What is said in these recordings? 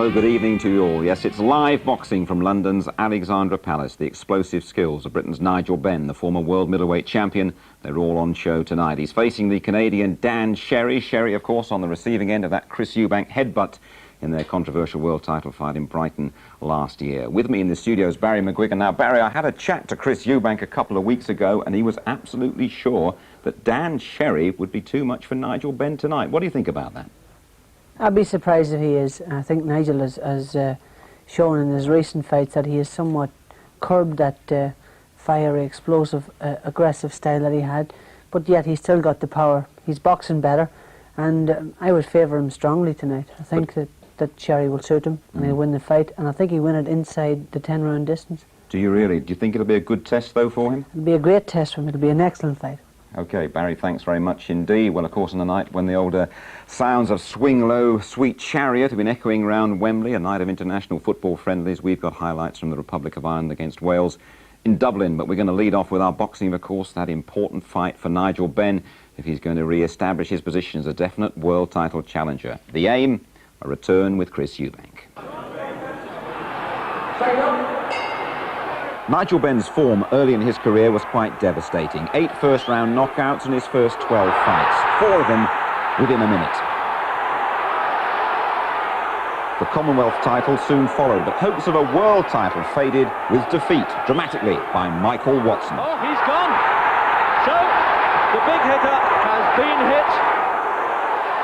Hello, good evening to you all. Yes, it's live boxing from London's Alexandra Palace. The explosive skills of Britain's Nigel Benn, the former world middleweight champion. They're all on show tonight. He's facing the Canadian Dan Sherry. Sherry, of course, on the receiving end of that Chris Eubank headbutt in their controversial world title fight in Brighton last year. With me in the studio is Barry McGuigan. Now, Barry, I had a chat to Chris Eubank a couple of weeks ago, and he was absolutely sure that Dan Sherry would be too much for Nigel Benn tonight. What do you think about that? I'd be surprised if he is. I think Nigel has shown in his recent fights that he has somewhat curbed that fiery, explosive, aggressive style that he had, but yet he's still got the power. He's boxing better, and I would favour him strongly tonight. I think that Sherry will suit him, and he'll win the fight, and I think he'll win it inside the 10-round distance. Do you really? Do you think it'll be a good test, though, for him? It'll be a great test for him. It'll be an excellent fight. OK, Barry, thanks very much indeed. Well, of course, on the night when the older sounds of Swing Low, Sweet Chariot have been echoing round Wembley, a night of international football friendlies, we've got highlights from the Republic of Ireland against Wales in Dublin. But we're going to lead off with our boxing, of course, that important fight for Nigel Benn if he's going to re-establish his position as a definite world title challenger. The aim, a return with Chris Eubank. Nigel Benn's form early in his career was quite devastating. 8 first-round knockouts in his first 12 fights, 4 of them within a minute. The Commonwealth title soon followed, but hopes of a world title faded with defeat dramatically by Michael Watson. Oh, he's gone. So, the big hitter has been hit.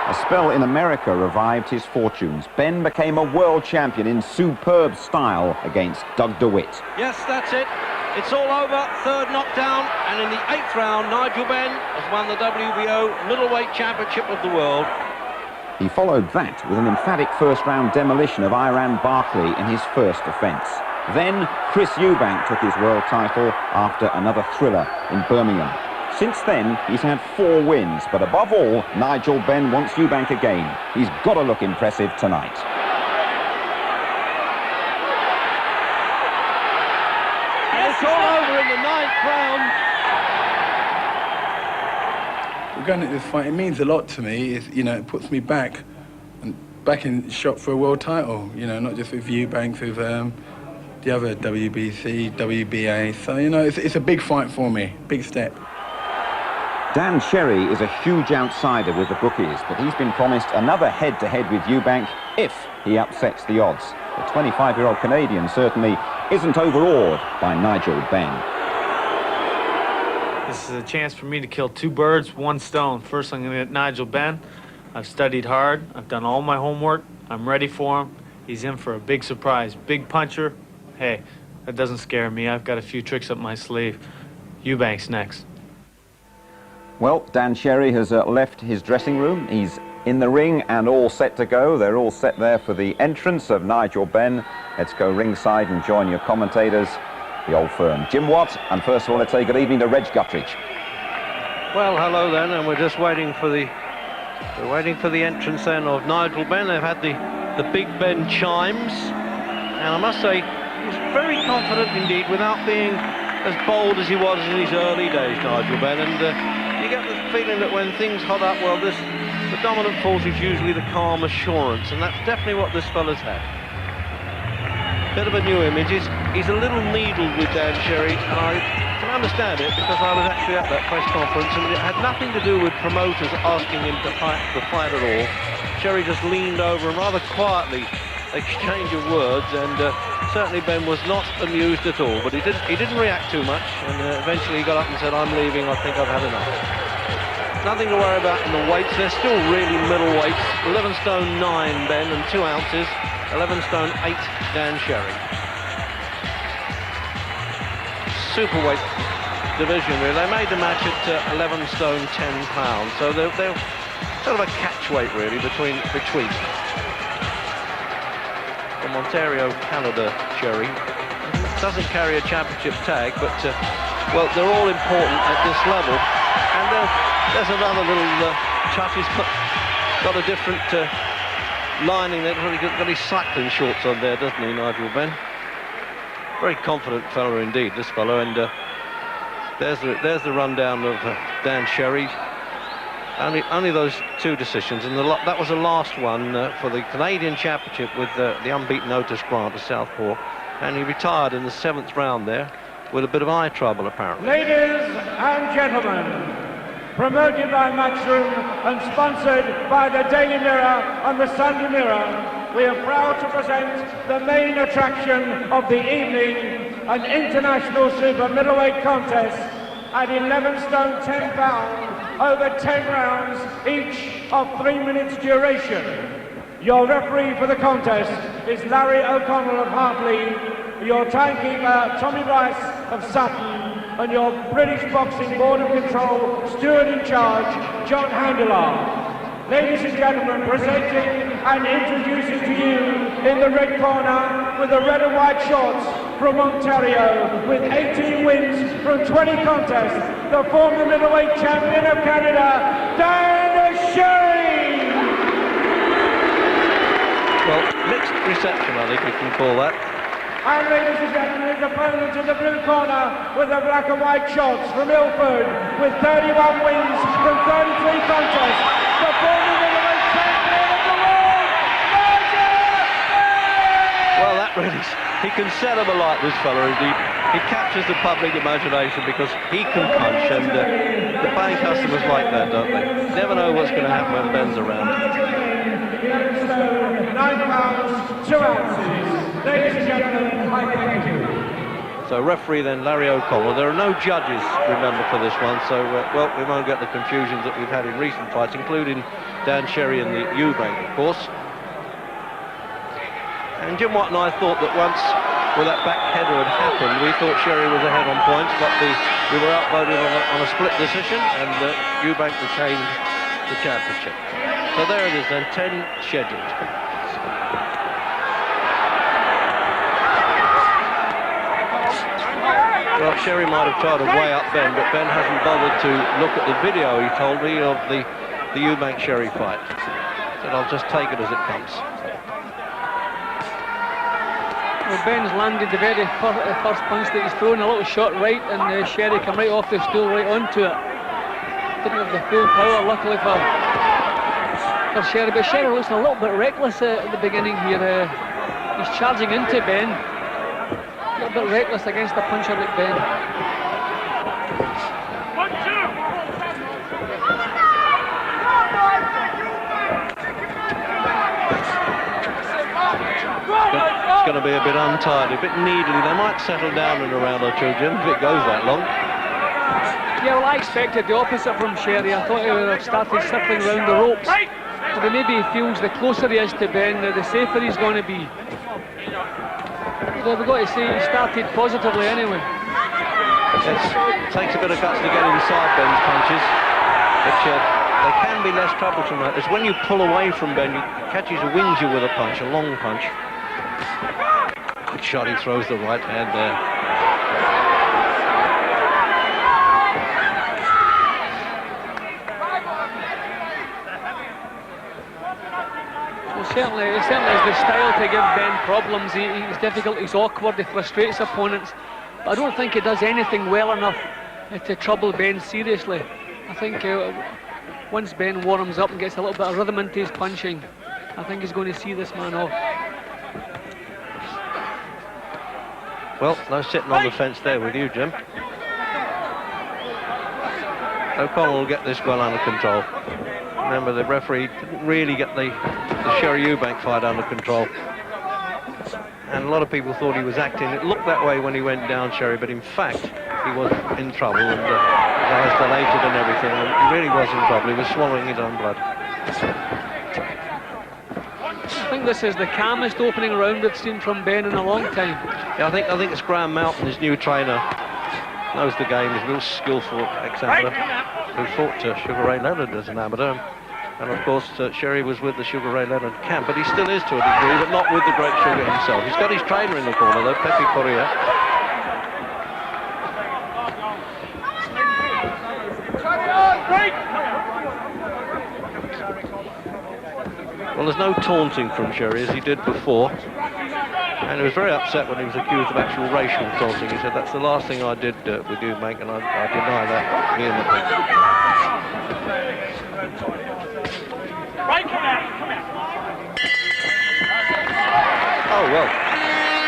A spell in America revived his fortunes. Benn became a world champion in superb style against Doug DeWitt. Yes, that's it. It's all over. Third knockdown, and in the 8th round, Nigel Benn has won the WBO middleweight championship of the world. He followed that with an emphatic first-round demolition of Iran Barkley in his first offence. Then Chris Eubank took his world title after another thriller in Birmingham. Since then, he's had 4 wins, but above all, Nigel Benn wants Eubank again. He's got to look impressive tonight. And it's all over in the 9th round. We're going at this fight. It means a lot to me. It puts me back in shot for a world title. Not just with Eubank, with the other WBC, WBA. So it's a big fight for me, big step. Dan Sherry is a huge outsider with the bookies, but he's been promised another head-to-head with Eubank if he upsets the odds. The 25-year-old Canadian certainly isn't overawed by Nigel Benn. This is a chance for me to kill 2 birds, 1 stone. First, I'm going to get Nigel Benn. I've studied hard. I've done all my homework. I'm ready for him. He's in for a big surprise. Big puncher. Hey, that doesn't scare me. I've got a few tricks up my sleeve. Eubank's next. Well, Dan Sherry has left his dressing room. He's in the ring and all set to go. They're all set there for the entrance of Nigel Benn. Let's go ringside and join your commentators, the old firm. Jim Watt, and first of all, let's say good evening to Reg Guttridge. Well, hello then, and we're just waiting for the entrance then of Nigel Benn. They've had the Big Ben chimes, and I must say he's very confident indeed, without being as bold as he was in his early days, Nigel Benn. And you get the feeling that when things hot up, well, the dominant force is usually the calm assurance, and that's definitely what this fella's had. Bit of a new image. He's a little needled with Dan Sherry, and I can understand it because I was actually at that press conference, and it had nothing to do with promoters asking him to fight the fight at all. Sherry just leaned over and rather quietly exchange of words, and certainly Benn was not amused at all, but he didn't react too much, and eventually he got up and said, "I'm leaving, I think I've had enough." Nothing to worry about in the weights. They're still really middleweights. 11 stone 9 Benn and 2 ounces, 11 stone 8 Dan Sherry. Superweight division really. They made the match at 11 stone 10 pounds, so they're sort of a catch weight really between. From Ontario, Canada, Sherry. Doesn't carry a championship tag, but, well, they're all important at this level. And there's another little touch. He's got a different lining there. He's got his cycling shorts on there, doesn't he, Nigel Benn? Very confident fella indeed, this fellow. And there's the rundown of Dan Sherry. Only those 2 decisions, and that was the last one for the Canadian Championship with the unbeaten Otis Grant, the southpaw, and he retired in the 7th round there with a bit of eye trouble, apparently. Ladies and gentlemen, promoted by Matchroom and sponsored by the Daily Mirror and the Sunday Mirror, we are proud to present the main attraction of the evening, an international super middleweight contest at 11 stone 10 pounds, over 10 rounds, each of 3 minutes duration. Your referee for the contest is Larry O'Connell of Hartley, your timekeeper Tommy Rice of Sutton, and your British Boxing Board of Control steward in charge, John Handler. Ladies and gentlemen, presenting and introducing to you in the red corner with the red and white shorts from Ontario with 18 wins from 20 contests, the former middleweight champion of Canada, Dan Sherry! Well, mixed reception, I think we can call that. And ladies and gentlemen, his opponent in the blue corner with the black and white shorts from Ilford with 31 wins from 33 contests, the former middleweight champion of the world, Nigel Benn! Well, that really, he can set him alight, this fella. He captures the public imagination because he can punch, and the paying customers like that, don't they? Never know what's going to happen when Ben's around. 9 pounds, 2 ounces. Ladies and gentlemen, I thank you. So referee then Larry O'Connell. There are no judges, remember, for this one, so well, we won't get the confusions that we've had in recent fights, including Dan Sherry and the Eubank, of course. And Jim Watt and I thought that once, well, that back header had happened, we thought Sherry was ahead on points, but we were outvoted on a split decision, and Eubank retained the championship. So there it is then, 10 scheduled. Well, Sherry might have tried to weigh up Ben, but Ben hasn't bothered to look at the video, he told me, of the Eubank-Sherry fight. Said, I'll just take it as it comes. Well, Ben's landed the very first punch that he's thrown, a little shot right, and Sherry came right off the stool, right onto it. Didn't have the full power, luckily for Sherry, but Sherry looks a little bit reckless at the beginning here. He's charging into Ben. A little bit reckless against a puncher like Ben. It's going to be a bit untidy, a bit needly. They might settle down in a round or two, Jim, if it goes that long. Yeah, well, I expected the opposite from Sherry. I thought he would have started circling around the ropes. But maybe he feels the closer he is to Ben, the safer he's going to be. But we've got to say he started positively anyway. It takes a bit of guts to get inside Ben's punches, but they can be less troublesome. It's when you pull away from Ben, he catches, wings you with a punch, a long punch. Good shot, he throws the right hand there. Certainly has the style to give Ben problems. He's difficult, he's awkward, he frustrates opponents. But I don't think he does anything well enough to trouble Ben seriously. I think once Ben warms up and gets a little bit of rhythm into his punching, I think he's going to see this man off. Well, no sitting on the fence there with you, Jim. O'Connell will get this well under control. Remember, the referee didn't really get the Sherry Eubank fight under control. And a lot of people thought he was acting. It looked that way when he went down, Sherry, but in fact, he was in trouble, and his eyes dilated and everything. And he really was in trouble. He was swallowing his own blood. I think this is the calmest opening round we've seen from Ben in a long time. Yeah, I think it's Graham Melton, his new trainer, knows the game. He's a real skillful ex-amateur who fought Sugar Ray Leonard as an amateur. And of course, Sherry was with the Sugar Ray Leonard camp, but he still is to a degree, but not with the great Sugar himself. He's got his trainer in the corner, though, Pepe Correa. Well, there's no taunting from Sherry, as he did before. And he was very upset when he was accused of actual racial taunting. He said, that's the last thing I did with you, Mank, and I deny that vehemently. Oh, well,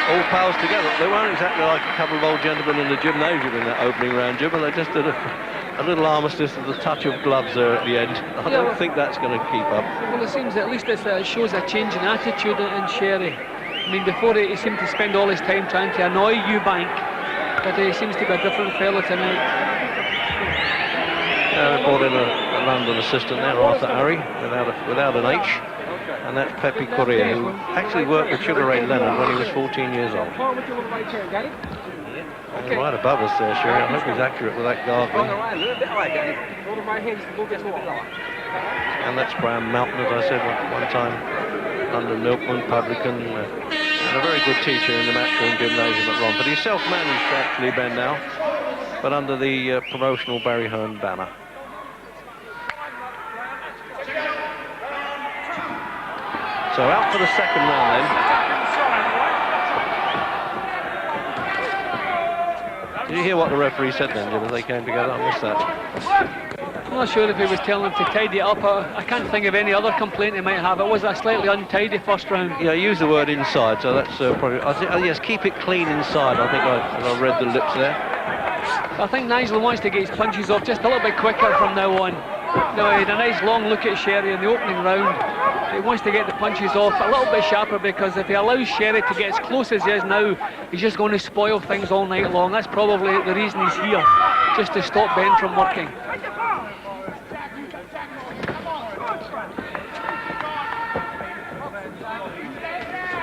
all pals together. They weren't exactly like a couple of old gentlemen in the gymnasium in that opening round, Jim, but they just did a little armistice with a touch of gloves there at the end. I don't think that's going to keep up. Well, it seems at least it shows a change in attitude in Sherry. I mean, before he seemed to spend all his time trying to annoy Eubank, but he seems to be a different fellow tonight. They brought in a London assistant there, Arthur Harry, without an H. And that's Pepe Correa, who actually worked with Sugar Ray Leonard when he was 14 years old. And right above us there, Sherry. I hope he's accurate with that gargling. And that's Graham Mountain, as I said one time, London milkman, publican, and a very good teacher in the Matchroom Gymnasium at Romford. He's self-managed, actually, Ben, now, but under the promotional Barry Hearn banner. So out for the second round then. Did you hear what the referee said then, Jim, as they came together? I missed that. I'm not sure if he was telling him to tidy it up. I can't think of any other complaint he might have. It was a slightly untidy first round. Yeah, he used the word inside, so that's probably... yes, keep it clean inside. I think I read the lips there. I think Nigel wants to get his punches off just a little bit quicker from now on. No, he had a nice long look at Sherry in the opening round. He wants to get the punches off a little bit sharper, because if he allows Sherry to get as close as he is now, he's just going to spoil things all night long. That's probably the reason he's here, just to stop Ben from working.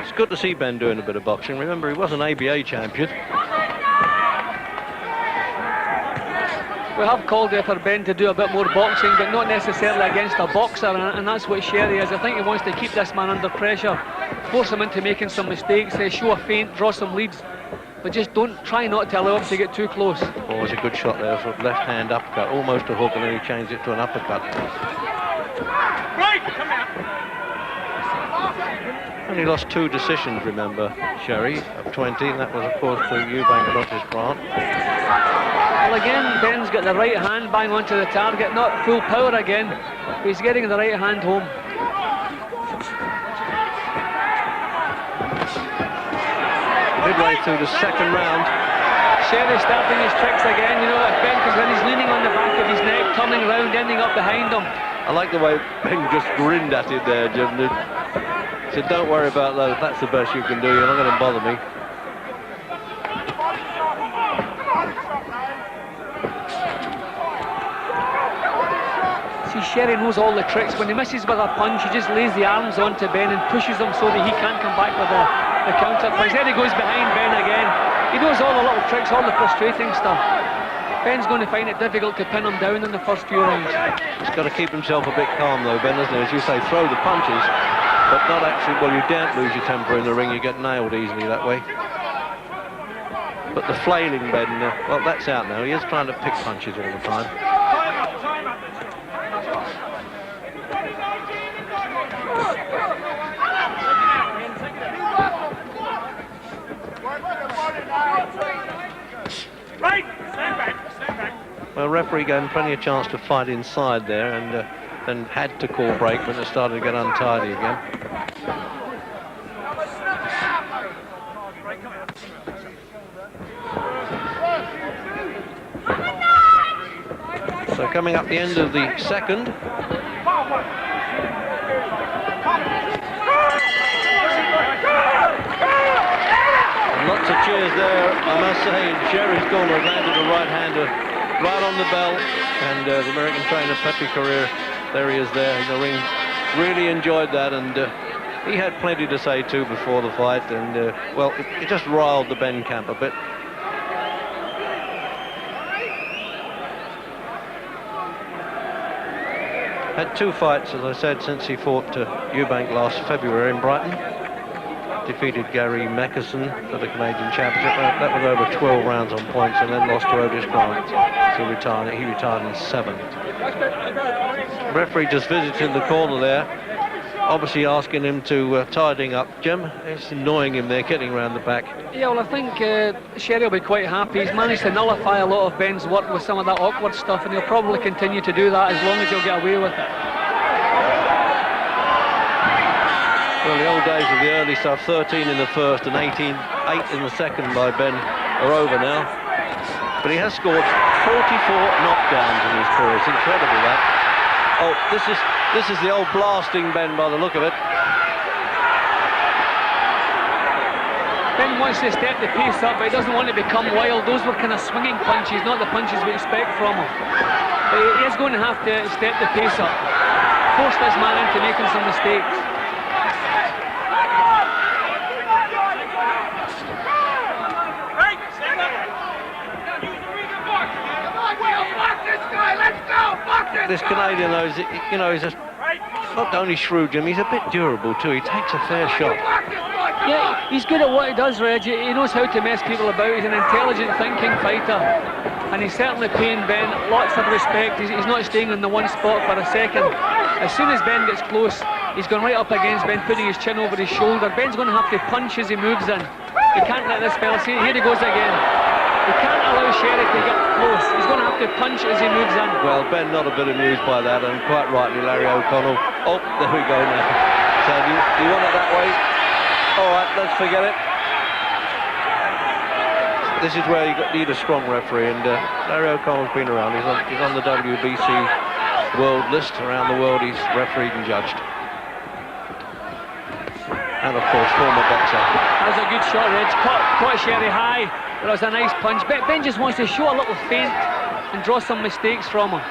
It's good to see Ben doing a bit of boxing. Remember, he was an ABA champion. We have called for Ben to do a bit more boxing, but not necessarily against a boxer, and that's what Sherry is. I think he wants to keep this man under pressure, force him into making some mistakes, show a feint, draw some leads, but just try not to allow him to get too close. Oh, it was a good shot there, sort of left-hand uppercut, almost a hook, and then he changed it to an uppercut. And he lost 2 decisions, remember, Sherry, of 20, and that was, of course, to Eubank and Otis Grant. Well, again, Ben's got the right hand bang onto the target, not full power again, but he's getting the right hand home. Midway through the second round. Sherry starting his tricks again, you know, like Ben, because when he's leaning on the back of his neck, turning around, ending up behind him. I like the way Ben just grinned at it there, Jim. He said, don't worry about that, if that's the best you can do, you're not going to bother me. See, Sherry knows all the tricks. When he misses with a punch, he just lays the arms onto Ben and pushes him so that he can't come back with the counter punch. Then he goes behind Ben again. He knows all the little tricks, all the frustrating stuff. Ben's going to find it difficult to pin him down in the first few rounds. He's got to keep himself a bit calm though, Ben, isn't he? As you say, throw the punches, but not actually, well, you don't lose your temper in the ring, you get nailed easily that way. But the flailing Ben, well, that's out now. He is trying to pick punches all the time. Well, referee gave him plenty of chance to fight inside there, and then had to call break when it started to get untidy again. So coming up the end of the second. And lots of cheers there, I must say, in Sherry's corner. Landed a right-hander right on the bell, and the American trainer Pepe Correa, there he is there in the ring, really enjoyed that, and he had plenty to say too before the fight, and well, it just riled the Ben camp a bit. Had 2 fights, as I said, since he fought Eubank last February in Brighton. Defeated Gary Meckerson for the Canadian Championship. That was over 12 rounds on points, and then lost to Otis Grant to retire. He retired in 7. The referee just visited the corner there. obviously asking him to tidying up. Jim, it's annoying him there, getting around the back. Yeah, well, I think Sherry will be quite happy. He's managed to nullify a lot of Ben's work with some of that awkward stuff, and he'll probably continue to do that as long as he'll get away with it. Well, the old days of the early stuff, 13 in the first and 8 in the second by Ben, are over now. But he has scored 44 knockdowns in his career. It's incredible, that. Oh, this is the old blasting Ben by the look of it. Ben wants to step the pace up, but he doesn't want to become wild. Those were kind of swinging punches, not the punches we expect from him. But he is going to have to step the pace up, force this man into making some mistakes. This Canadian, though, you know, he's not only shrewd, Jim, he's a bit durable too. He takes a fair shot. Yeah, he's good at what he does, Reg. He knows how to mess people about. He's an intelligent thinking fighter, and he's certainly paying Ben lots of respect. He's not staying in the one spot for a second. As soon as Ben gets close, he's going right up against Ben, putting his chin over his shoulder. Ben's going to have to punch as he moves in. He can't let this fella see. Here he goes again. He can't allow Sherry to get close. He's going to have to punch as he moves in. Well, Ben not a bit amused by that, and quite rightly, Larry O'Connell. Oh, there we go now. So you want it that way? All right, let's forget it. This is where you need a strong referee, and Larry O'Connell's been around. He's on the WBC world list. Around the world, he's refereed and judged. And, of course, former boxer. That was a good shot, Reg. Caught Sherry high. That was a nice punch. Ben just wants to show a little feint and draw some mistakes from him.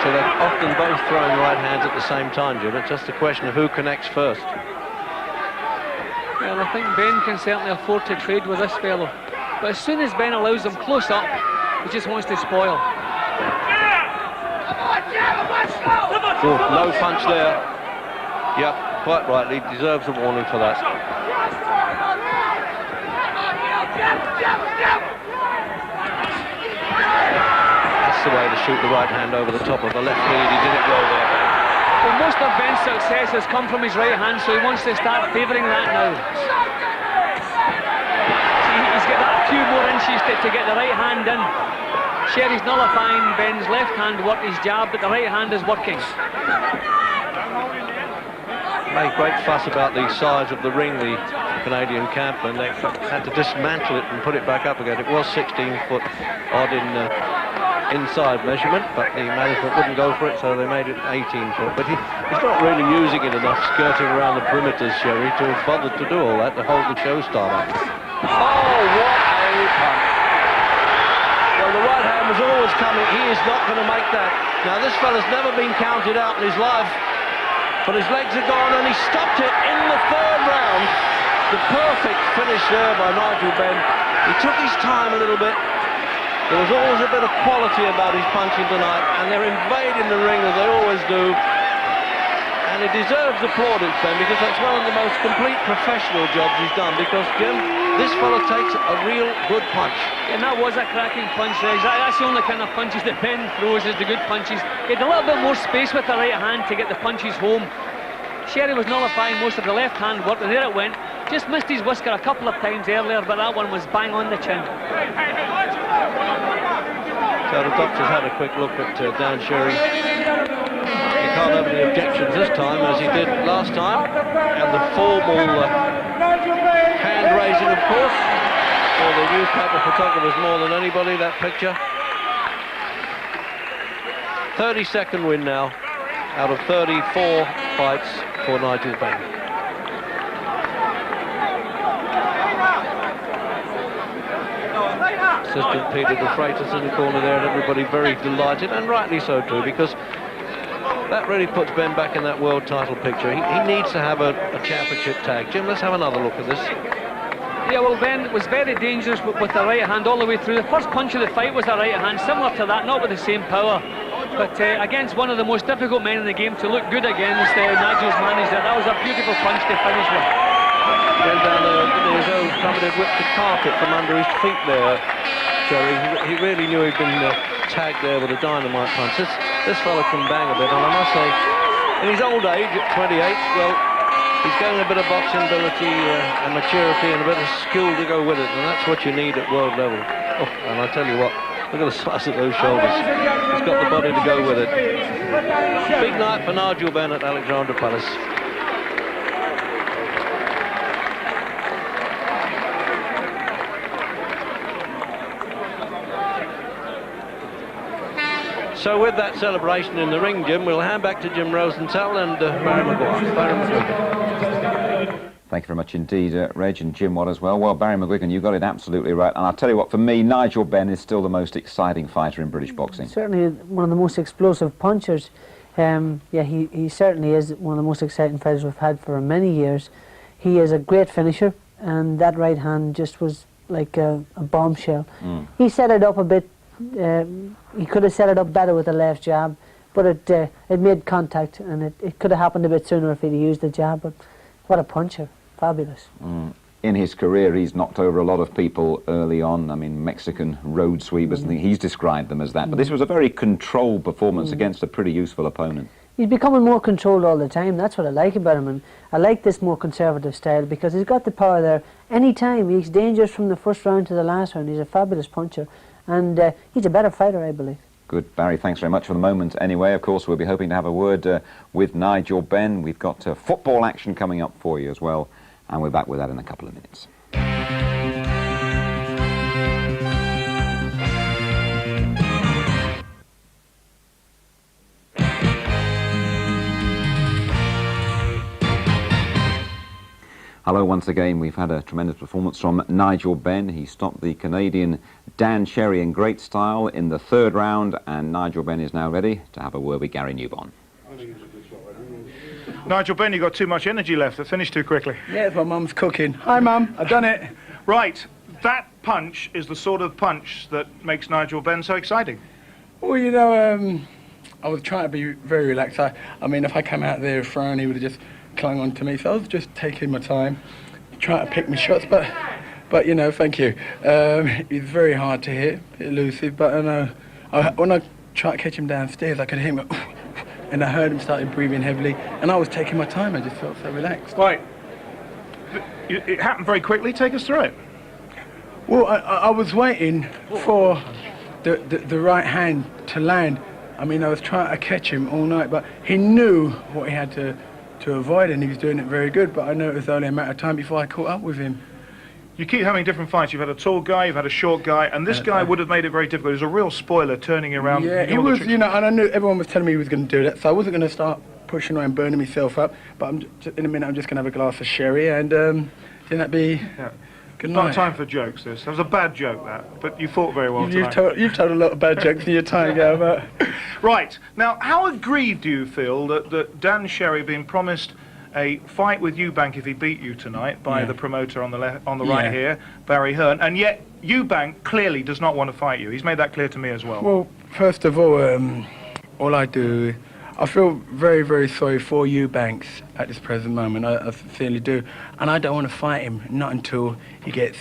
So they're often both throwing right hands at the same time, Jim. It's just a question of who connects first. Well, I think Ben can certainly afford to trade with this fellow. But as soon as Ben allows him close up, he just wants to spoil. Oh, no punch there. Yep, quite rightly. Deserves a warning for that. That's the way to shoot the right hand over the top of the left lead. He did it well there. Well, most of Ben's success has come from his right hand, so he wants to start favouring that now. See, he's got that few more inches to get the right hand in. Sherry's nullifying Ben's left hand work, his jab, but the right hand is working. Made great fuss about the size of the ring, the Canadian camp, and they had to dismantle it and put it back up again. It was 16 foot odd in inside measurement, but the management wouldn't go for it, so they made it 18 foot. But he's not really using it enough, skirting around the perimeters, Sherry, to have bothered to do all that, to hold the show start up. Oh, what a punch. Well, the right hand was always coming. He is not going to make that. Now, this fella's never been counted out in his life, but his legs are gone, and he stopped it in the third round. The perfect finish there by Nigel Benn. He took his time a little bit. There was always a bit of quality about his punching tonight, and they're invading the ring as they always do. And he deserves plaudits, Ben, because that's one of the most complete professional jobs he's done, because, Jim, this fella takes a real good punch. And that was a cracking punch, Reg. That's the only kind of punches that Ben throws, is the good punches. He had a little bit more space with the right hand to get the punches home. Sherry was nullifying most of the left hand work, and there it went. Just missed his whisker a couple of times earlier, but that one was bang on the chin. So the doctor's had a quick look at Dan Sherry. He can't have any objections this time, as he did last time. And the formal hand raising, of course, for the newspaper photographers more than anybody, that picture. 32nd win now, out of 34 fights for Nigel Benn. Assistant Peter de Freitas in the corner there, and everybody very delighted, and rightly so too, because that really puts Ben back in that world title picture. He needs to have a championship tag. Jim, let's have another look at this. Yeah, well, Ben was very dangerous with the right hand all the way through. The first punch of the fight was a right hand, similar to that, not with the same power. But against one of the most difficult men in the game, to look good against, Nigel's managed it. That was a beautiful punch to finish with. Then down there, somebody had whipped the carpet from under his feet there, Jerry. He really knew he'd been tagged there with a dynamite punch. this fella can bang a bit, and I must say, in his old age at 28, well, he's getting a bit of boxing ability and maturity and a bit of skill to go with it, and that's what you need at world level. Oh, and I tell you what, look at the size of those shoulders. He's got the body to go with it. Big night for Nigel Benn at Alexandra Palace. So with that celebration in the ring, Jim, we'll hand back to Jim Rosenthal and Barry McGuigan. Barry McGuigan. Thank you very much indeed, Reg and Jim Watt as well. Well, Barry McGuigan, you got it absolutely right. And I'll tell you what, for me, Nigel Benn is still the most exciting fighter in British boxing. Certainly one of the most explosive punchers. Yeah, he certainly is one of the most exciting fighters we've had for many years. He is a great finisher, and that right hand just was like a bombshell. He set it up a bit. He could have set it up better with the left jab, but it made contact, and it could have happened a bit sooner if he'd used the jab. But what a puncher. Fabulous. In his career, he's knocked over a lot of people early on. I mean, Mexican road sweepers, and he's described them as that. But this was a very controlled performance against a pretty useful opponent. He's becoming more controlled all the time. That's what I like about him. And I like this more conservative style because he's got the power there. Any time, he's dangerous from the first round to the last round. He's a fabulous puncher. And he's a better fighter, I believe. Good, Barry, thanks very much for the moment. Anyway, of course, we'll be hoping to have a word with Nigel Benn. We've got football action coming up for you as well. And we're back with that in a couple of minutes. Hello once again. We've had a tremendous performance from Nigel Benn. He stopped the Canadian Dan Sherry in great style in the third round, and Nigel Benn is now ready to have a word with Gary Newbon. Nigel Benn, you got too much energy left. I finished too quickly. Yeah, it's my mum's cooking. Hi, Mum. I've done it. Right, that punch is the sort of punch that makes Nigel Benn so exciting. Well, you know, I was trying to be very relaxed. I mean, if I came out there thrown, he would have just clung on to me. So I was just taking my time, trying to pick my shots. But you know, thank you. He's very hard to hit, a bit elusive. But I know when I tried to catch him downstairs, I could hear him. And I heard him started breathing heavily, and I was taking my time. I just felt so relaxed. Right. It happened very quickly. Take us through it. Well, I was waiting for the right hand to land. I mean, I was trying to catch him all night, but he knew what he had to avoid, and he was doing it very good. But I know it was only a matter of time before I caught up with him. You keep having different fights. You've had a tall guy, you've had a short guy, and this guy would have made it very difficult. He was a real spoiler, turning around. Yeah, he was, you know, and I knew everyone was telling me he was going to do that, so I wasn't going to start pushing away and burning myself up. But in a minute, I'm just going to have a glass of sherry, and then that'd be good night. Not time for jokes, this. That was a bad joke, that, but you fought very well tonight. You've told a lot of bad jokes in your time, Gilbert. Right, now, how aggrieved do you feel that Dan Sherry being promised a fight with Eubank if he beat you tonight by the promoter on the right here, Barry Hearn, and yet Eubank clearly does not want to fight you. He's made that clear to me as well. Well, first of all I do, I feel very, very sorry for Eubanks at this present moment. I sincerely do, and I don't want to fight him, not until he gets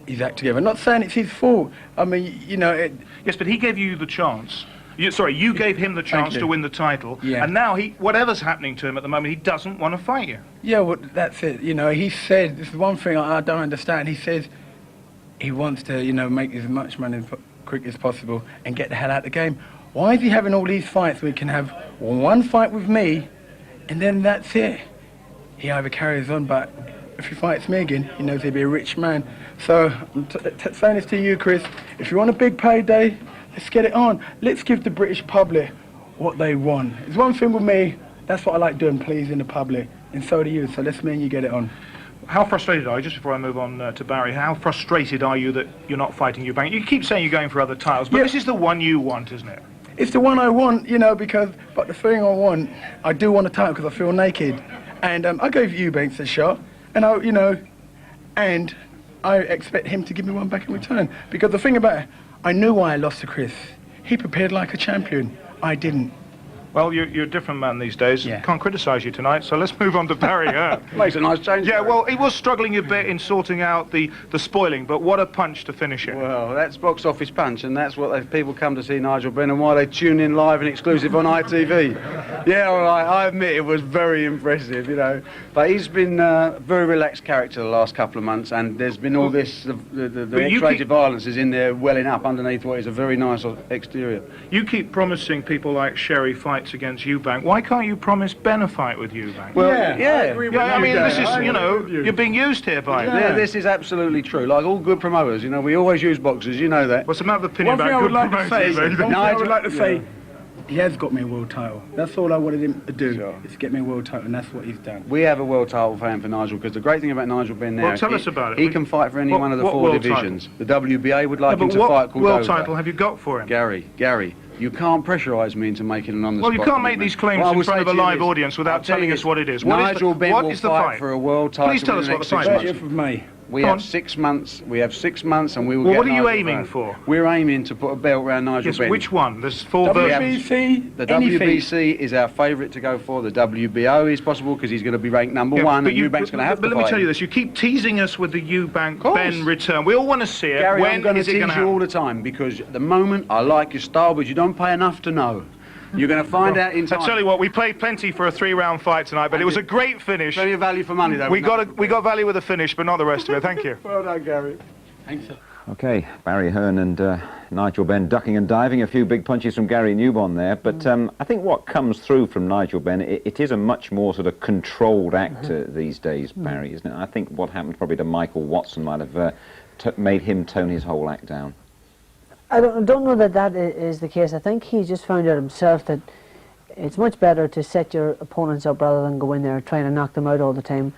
his act together. I'm not saying it's his fault. I mean, you know. Yes, but he gave you the chance. You gave him the chance to win the title, and now whatever's happening to him at the moment, he doesn't want to fight you. Yeah, well, that's it. You know, he said, this is one thing I don't understand. He says he wants to, you know, make as much money as quick as possible and get the hell out of the game. Why is he having all these fights when he can have one fight with me, and then that's it? He either carries on, but if he fights me again, he knows he'll be a rich man. So I'm saying this to you, Chris. If you want a big payday, let's get it on. Let's give the British public what they want. It's one thing with me, that's what I like doing, pleasing the public, and so do you, so let's me and you get it on. How frustrated are you, just before I move on to Barry, how frustrated are you that you're not fighting Eubank? You keep saying you're going for other titles, but this is the one you want, isn't it? It's the one I want, you know, but the thing I want, I do want a title because I feel naked. And I gave Eubanks a shot, and I expect him to give me one back in return. Because the thing about it, I knew why I lost to Chris. He prepared like a champion. I didn't. Well, you're a different man these days. Yeah. Can't criticise you tonight, so let's move on to Barry Hearn. Makes a nice change. Yeah, well, he was struggling a bit in sorting out the spoiling, but what a punch to finish it. Well, that's box office punch, and that's what people come to see Nigel Benn and why they tune in live and exclusive on ITV. Yeah, all right, I admit it was very impressive, you know. But he's been a very relaxed character the last couple of months, and there's been all this, the X-rated violence is in there welling up underneath what is a very nice exterior. You keep promising people like Sherry fights against Eubank. Why can't you promise Ben a fight with Eubank? Well, I agree with I you mean, there. this is, I you agree know, with you. you're being used here by him. Yeah, this is absolutely true. Like all good promoters, you know, we always use boxers, you know that. What's the matter with opinion One thing about I would good like to say, promoters? one thing I would like to Yeah. say, he has got me a world title. That's all I wanted him to do, Sure. is get me a world title, and that's what he's done. We have a world title fan for Nigel, because the great thing about Nigel Benn now Well, is tell us about it. he can fight for any What- one of the what 4 world divisions. The WBA would like him but to what fight world Cordova. title have you got for him? Gary, you can't pressurise me into making an on-the-spot Well, you can't make commitment. these claims What I in will front say of a to you live is, audience without I'll tell telling you us this, what it is. Nigel Benn what will is the fight fight? for a world title. Please tell in us the what next the fight 6 is. months. 30th of May. We Go have on. 6 months. We have 6 months, and we will Well, get what are you Nigel aiming Benn. for? We're aiming to put a belt around Nigel Yes, Benn. which one? There's 4 versions. WBC, The anything. WBC is our favourite to go for. The WBO is possible because he's going to be ranked number Yeah, 1, but and you- Eubank's going to have But to let me fight tell you him. this: you keep teasing us with the Eubank course. Ben return. We all want to see it. Gary, when I'm going to is it tease going to you all happen? the time because at the moment I like your style, but you don't pay enough to know. You're going to find out in I time. tell you what, we played plenty for a 3-round fight tonight, but it was a great finish. Plenty of value for money, though. We got value with the finish, but not the rest of it. Thank you. Well done, Gary. Thanks. Okay, Barry Hearn and Nigel Benn ducking and diving. A few big punches from Gary Newbon there. But I think what comes through from Nigel Benn, it is a much more sort of controlled actor these days, Barry, isn't it? I think what happened probably to Michael Watson might have made him tone his whole act down. I don't know that that is the case. I think he just found out himself that it's much better to set your opponents up rather than go in there trying to knock them out all the time.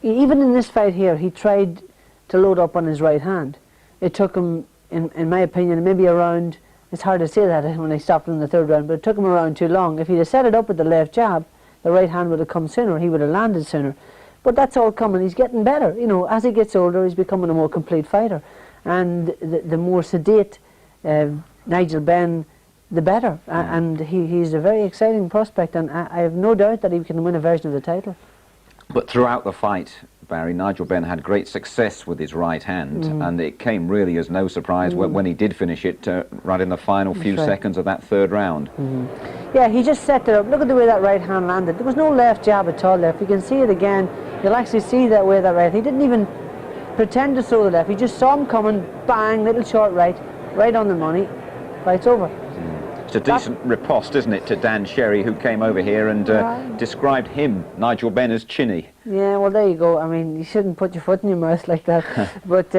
Even in this fight here, he tried to load up on his right hand. It took him, in my opinion, maybe around, it's hard to say that when he stopped in the 3rd round, but it took him around too long. If he'd have set it up with the left jab, the right hand would have come sooner, he would have landed sooner. But that's all coming, he's getting better. You know, as he gets older, he's becoming a more complete fighter. And the more sedate Nigel Benn, the better. And he's a very exciting prospect, and I have no doubt that he can win a version of the title. But throughout the fight, Barry, Nigel Benn had great success with his right hand, and it came really as no surprise when he did finish it right in the final few right. seconds of that 3rd round. Yeah, he just set it up. Look at the way that right hand landed. There was no left jab at all there. If you can see it again, you'll actually see that way that right. He didn't even pretend to throw the left. He just saw him coming, bang, little short right on the money. Fight's over. It's a decent riposte, isn't it, to Dan Sherry, who came over here and described him, Nigel Benn, as chinny. Yeah, well, there you go. I mean, you shouldn't put your foot in your mouth like that. But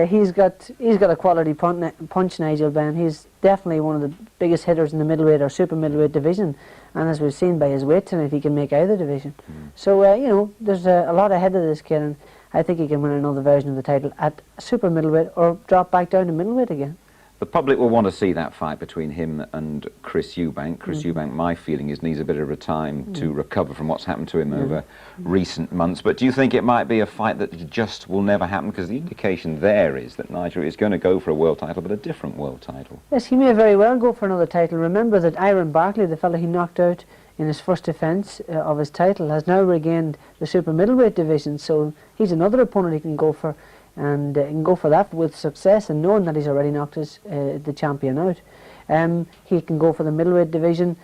he's got a quality punch, Nigel Benn. He's definitely one of the biggest hitters in the middleweight or super middleweight division. And as we've seen by his weight tonight, he can make either division. So, you know, there's a lot ahead of this kid, and I think he can win another version of the title at super middleweight or drop back down to middleweight again. The public will want to see that fight between him and Chris Eubank. Chris Eubank, my feeling is, needs a bit of a time to recover from what's happened to him over recent months. But do you think it might be a fight that just will never happen? Because the indication there is that Nigel is going to go for a world title, but a different world title. Yes, he may very well go for another title. Remember that Iron Barkley, the fellow he knocked out in his first defence of his title, has now regained the super middleweight division. So he's another opponent he can go for. And he can go for that with success and knowing that he's already knocked the champion out. He can go for the middleweight division.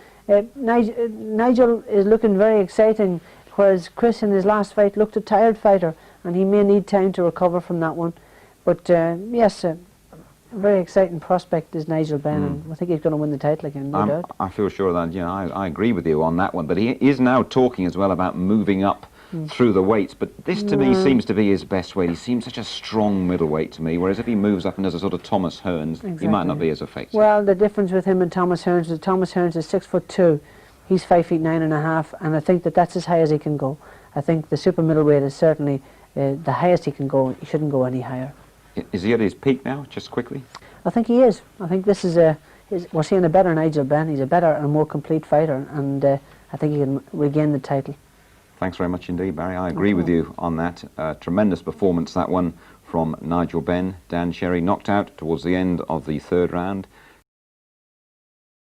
Nigel is looking very exciting, whereas Chris in his last fight looked a tired fighter, and he may need time to recover from that one. But yes, a very exciting prospect is Nigel Benn, and I think he's going to win the title again, no doubt. I feel sure that, you know, I agree with you on that one. But he is now talking as well about moving up through the weights, but this to me seems to be his best weight. He seems such a strong middleweight to me, whereas if he moves up and does a sort of Thomas Hearns, he might not be as effective. Well, the difference with him and Thomas Hearns is Thomas Hearns is 6'2", he's 5'9½", and I think that that's as high as he can go. I think the super middleweight is certainly the highest he can go. He shouldn't go any higher. Is he at his peak now, just quickly? I think he is. I think this is we're seeing a better Nigel Benn. He's a better and more complete fighter, and I think he can regain the title. Thanks very much indeed, Barry. I agree with you on that. Tremendous performance, that one, from Nigel Benn. Dan Sherry knocked out towards the end of the 3rd round.